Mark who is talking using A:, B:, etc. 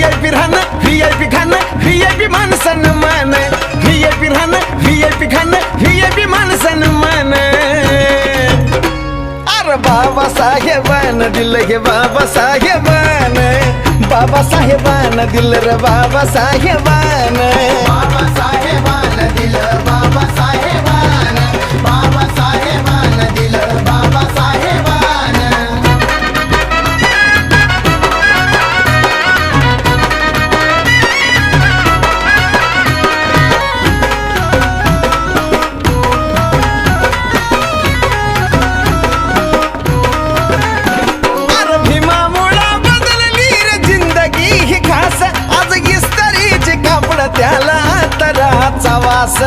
A: VIP राहणं VIP खाणं VIP मान सन्मान VIP राहणं VIP खाणं VIP मान सन्मान अरे बाबासाहेबान दिलं गे बाबासाहेबान बाबासाहेबान दिलं रे बाबासाहेबान
B: बाबासाहेबान दिलं बाबासाहेबान बाबासाहेबान दिलं बाबासाहेबान
A: अरे भीमामुळा बदलली रे जिंदगी ही खास आज इस्त्रीचे कापड त्याला तराचा वास